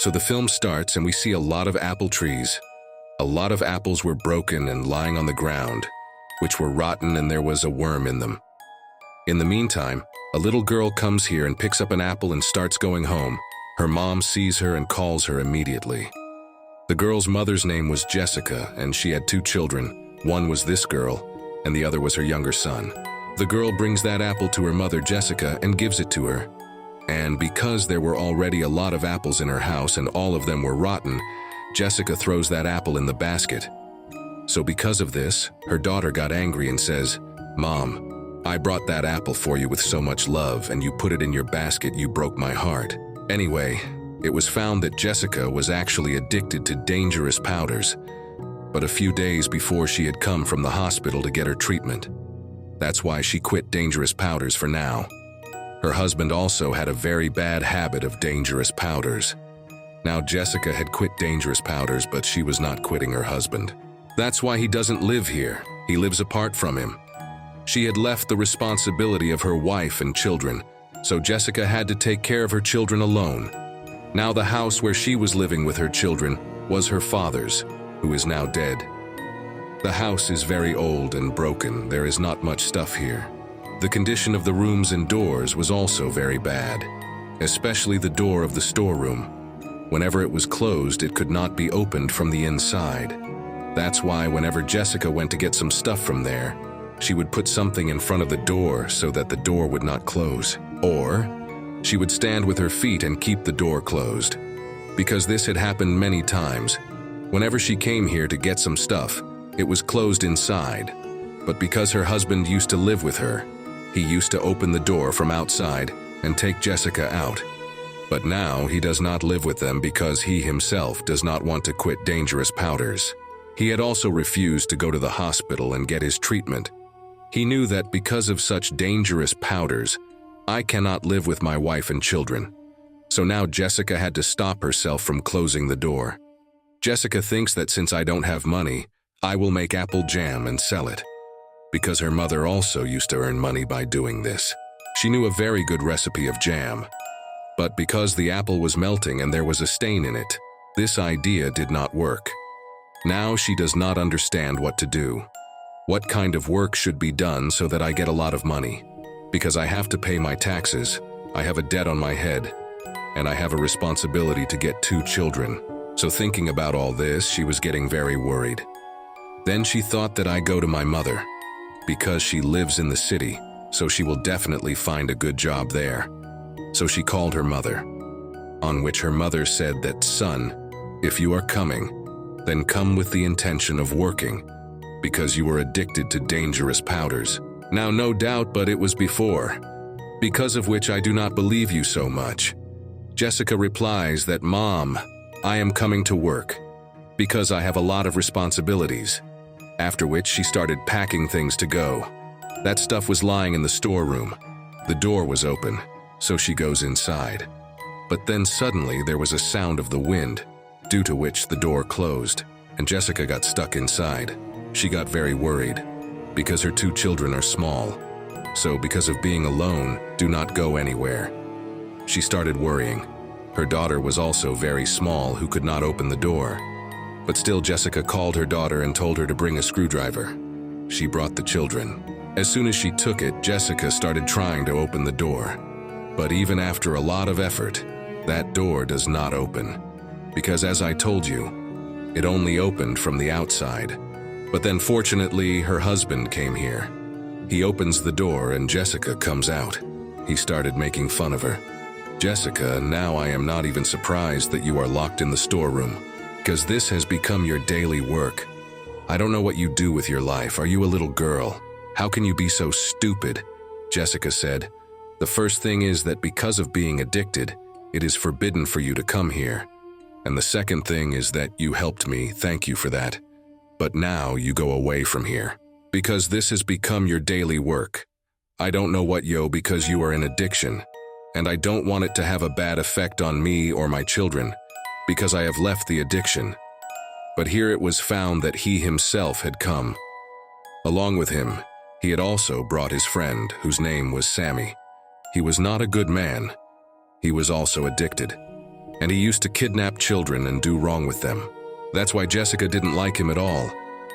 So the film starts and we see a lot of apple trees. A lot of apples were broken and lying on the ground, which were rotten, and there was a worm in them. In the meantime, a little girl comes here and picks up an apple and starts going home. Her mom sees her and calls her immediately. The girl's mother's name was Jessica, and she had 2 children. One was this girl, and the other was her younger son. The girl brings that apple to her mother, Jessica, and gives it to her. And because there were already a lot of apples in her house and all of them were rotten, Jessica throws that apple in the basket. So because of this, her daughter got angry and says, "Mom, I brought that apple for you with so much love, and you put it in your basket. You broke my heart." Anyway, it was found that Jessica was actually addicted to dangerous powders, but a few days before she had come from the hospital to get her treatment. That's why she quit dangerous powders for now. Her husband also had a very bad habit of dangerous powders. Now Jessica had quit dangerous powders, but she was not quitting her husband. That's why he doesn't live here. He lives apart from him. She had left the responsibility of her wife and children, so Jessica had to take care of her children alone. Now the house where she was living with her children was her father's, who is now dead. The house is very old and broken. There is not much stuff here. The condition of the rooms and doors was also very bad, especially the door of the storeroom. Whenever it was closed, it could not be opened from the inside. That's why whenever Jessica went to get some stuff from there, she would put something in front of the door so that the door would not close. Or she would stand with her feet and keep the door closed. Because this had happened many times. Whenever she came here to get some stuff, it was closed inside. But because her husband used to live with her, he used to open the door from outside and take Jessica out. But now he does not live with them because he himself does not want to quit dangerous powders. He had also refused to go to the hospital and get his treatment. He knew that because of such dangerous powders, I cannot live with my wife and children. So now Jessica had to stop herself from closing the door. Jessica thinks that since I don't have money, I will make apple jam and sell it. Because her mother also used to earn money by doing this. She knew a very good recipe of jam. But because the apple was melting and there was a stain in it, this idea did not work. Now she does not understand what to do. What kind of work should be done so that I get a lot of money? Because I have to pay my taxes, I have a debt on my head, and I have a responsibility to get 2 children. So thinking about all this, she was getting very worried. Then she thought that I go to my mother, because she lives in the city, so she will definitely find a good job there. So she called her mother, on which her mother said that, "Son, if you are coming, then come with the intention of working, because you are addicted to dangerous powders." Now no doubt, but it was before, because of which I do not believe you so much. Jessica replies that, "Mom, I am coming to work, because I have a lot of responsibilities." After which she started packing things to go. That stuff was lying in the storeroom. The door was open, so she goes inside. But then suddenly there was a sound of the wind, due to which the door closed, and Jessica got stuck inside. She got very worried, because her 2 children are small. So because of being alone, do not go anywhere. She started worrying. Her daughter was also very small, who could not open the door. But still Jessica called her daughter and told her to bring a screwdriver. She brought the children. As soon as she took it, Jessica started trying to open the door. But even after a lot of effort, that door does not open. Because as I told you, it only opened from the outside. But then fortunately, her husband came here. He opens the door and Jessica comes out. He started making fun of her. "Jessica, now I am not even surprised that you are locked in the storeroom, because this has become your daily work. I don't know what you do with your life. Are you a little girl? How can you be so stupid?" Jessica said, "The first thing is that because of being addicted, it is forbidden for you to come here. And the second thing is that you helped me, thank you for that. But now you go away from here, because this has become your daily work. I don't know what because you are in addiction, and I don't want it to have a bad effect on me or my children, because I have left the addiction." But here it was found that he himself had come. Along with him, he had also brought his friend, whose name was Sammy. He was not a good man. He was also addicted. and he used to kidnap children and do wrong with them. That's why Jessica didn't like him at all.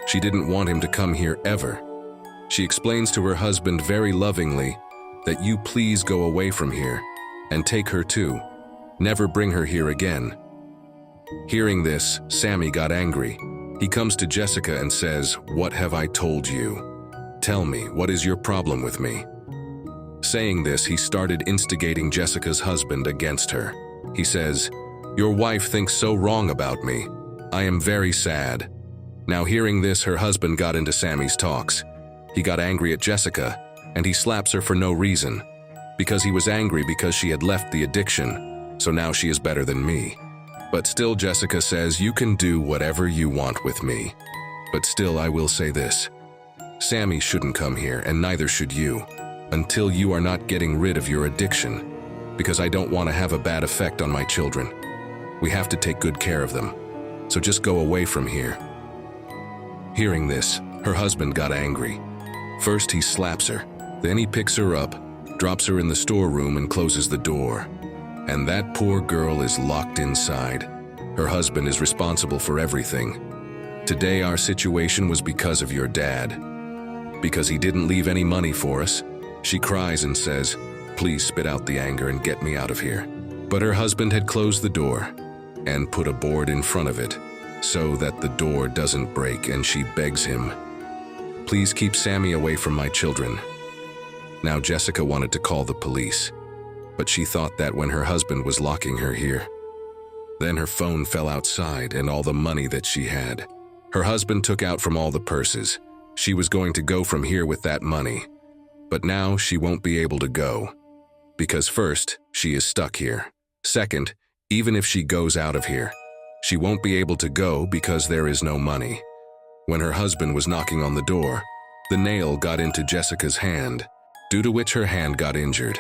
She didn't want him to come here ever. She explains to her husband very lovingly that you please go away from here and take her too. Never bring her here again. Hearing this, Sammy got angry. He comes to Jessica and says, "What have I told you? Tell me, what is your problem with me?" Saying this, he started instigating Jessica's husband against her. He says, "Your wife thinks so wrong about me. I am very sad." Now hearing this, her husband got into Sammy's talks. He got angry at Jessica, and he slaps her for no reason, because he was angry because she had left the addiction, so now she is better than me. But still Jessica says, "You can do whatever you want with me. But still I will say this. Sammy shouldn't come here, and neither should you, until you are not getting rid of your addiction, because I don't want to have a bad effect on my children. We have to take good care of them, so just go away from here." Hearing this, her husband got angry. First he slaps her, then he picks her up, drops her in the storeroom and closes the door. And that poor girl is locked inside. Her husband is responsible for everything. Today our situation was because of your dad. Because he didn't leave any money for us. She cries and says, "Please spit out the anger and get me out of here." But her husband had closed the door and put a board in front of it so that the door doesn't break, and she begs him, "Please keep Sammy away from my children." Now Jessica wanted to call the police, but she thought that when her husband was locking her here. Then her phone fell outside and all the money that she had. Her husband took out from all the purses. She was going to go from here with that money, but now she won't be able to go. Because first, she is stuck here. Second, even if she goes out of here, she won't be able to go because there is no money. When her husband was knocking on the door, the nail got into Jessica's hand, due to which her hand got injured.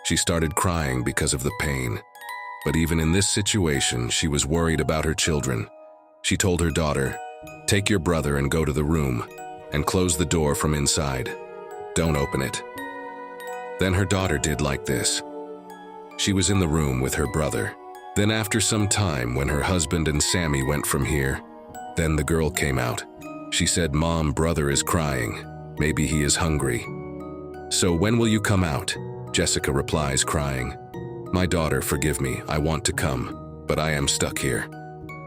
She started crying because of the pain. But even in this situation, she was worried about her children. She told her daughter, "Take your brother and go to the room, and close the door from inside. Don't open it." Then her daughter did like this. She was in the room with her brother. Then after some time, when her husband and Sammy went from here, then the girl came out. She said, "Mom, brother is crying. Maybe he is hungry." "So when will you come out?" Jessica replies, crying. "My daughter, forgive me, I want to come, but I am stuck here.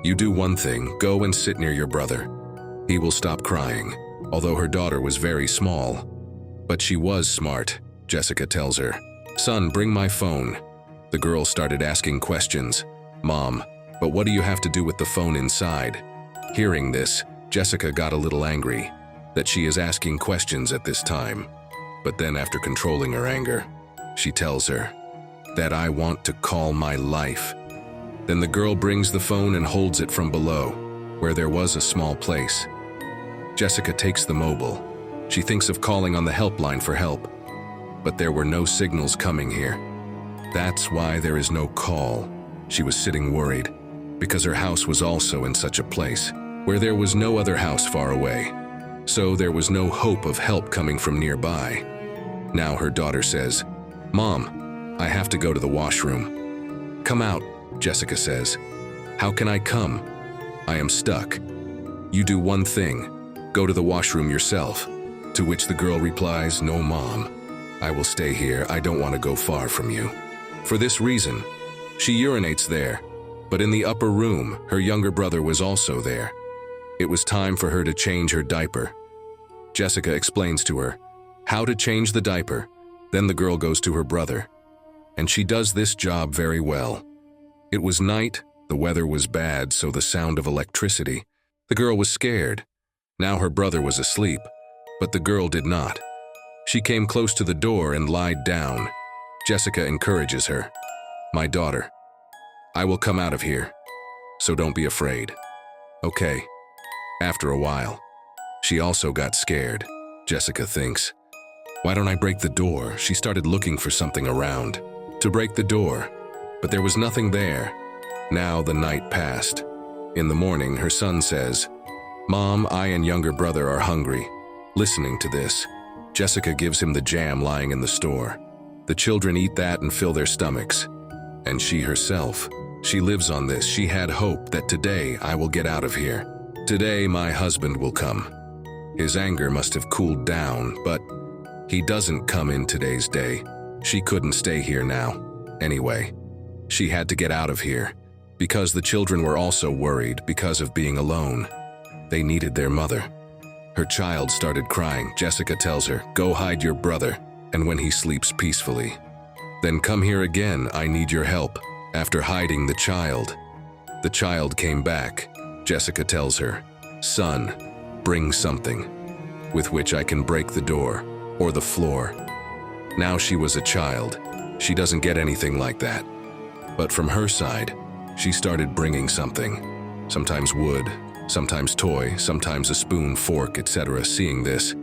You do one thing, go and sit near your brother. He will stop crying." Although her daughter was very small, but she was smart, Jessica tells her, "Son, bring my phone." The girl started asking questions. "Mom, but what do you have to do with the phone inside?" Hearing this, Jessica got a little angry that she is asking questions at this time. But then after controlling her anger, she tells her that I want to call my life. Then the girl brings the phone and holds it from below, where there was a small place. Jessica takes the mobile. She thinks of calling on the helpline for help, but there were no signals coming here. That's why there is no call. She was sitting worried, because her house was also in such a place where there was no other house far away. So there was no hope of help coming from nearby. Now her daughter says, "Mom, I have to go to the washroom." "Come out," Jessica says. "How can I come? I am stuck." "You do one thing, go to the washroom yourself." To which the girl replies, "No, Mom, I will stay here. I don't want to go far from you." For this reason, she urinates there, but in the upper room, her younger brother was also there. It was time for her to change her diaper. Jessica explains to her how to change the diaper. Then the girl goes to her brother, and she does this job very well. It was night, the weather was bad, so the sound of electricity. The girl was scared. Now her brother was asleep, but the girl did not. She came close to the door and lied down. Jessica encourages her. "My daughter, I will come out of here, so don't be afraid." Okay. After a while, she also got scared. Jessica thinks, "Why don't I break the door?" She started looking for something around to break the door, but there was nothing there. Now the night passed. In the morning, her son says, "Mom, I and younger brother are hungry." Listening to this, Jessica gives him the jam lying in the store. The children eat that and fill their stomachs, and she herself She lives on this. She had hope that today I will get out of here. Today my husband will come. His anger must have cooled down, but he doesn't come in today's day. She couldn't stay here now. Anyway, she had to get out of here, because the children were also worried because of being alone. They needed their mother. Her child started crying. Jessica tells her, "Go hide your brother, and when he sleeps peacefully, then come here again. I need your help." After hiding the child came back. Jessica tells her, "Son, bring something with which I can break the door or the floor." Now she was a child. She doesn't get anything like that. But from her side, she started bringing something. Sometimes wood, sometimes toy, sometimes a spoon, fork, etc. Seeing this,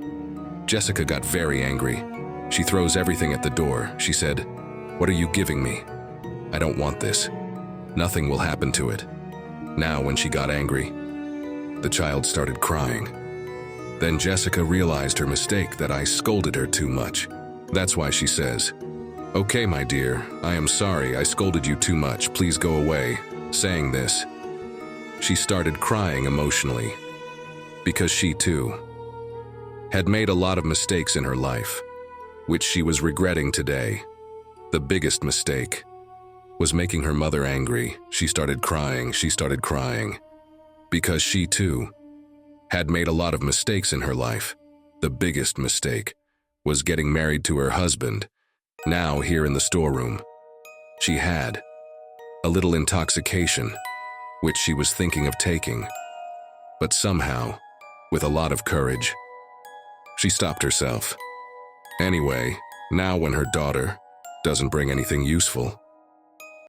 Jessica got very angry. She throws everything at the door. She said, "What are you giving me? I don't want this. Nothing will happen to it." Now when she got angry, the child started crying. Then Jessica realized her mistake, that I scolded her too much. That's why she says, "Okay, my dear, I am sorry I scolded you too much. Please go away." Saying this, she started crying emotionally, because she too had made a lot of mistakes in her life, which she was regretting today. The biggest mistake was making her mother angry. She started crying, because she too had made a lot of mistakes in her life. The biggest mistake was getting married to her husband. Now here in the storeroom, she had a little intoxication, which she was thinking of taking. But somehow, with a lot of courage, she stopped herself. Anyway, now when her daughter doesn't bring anything useful,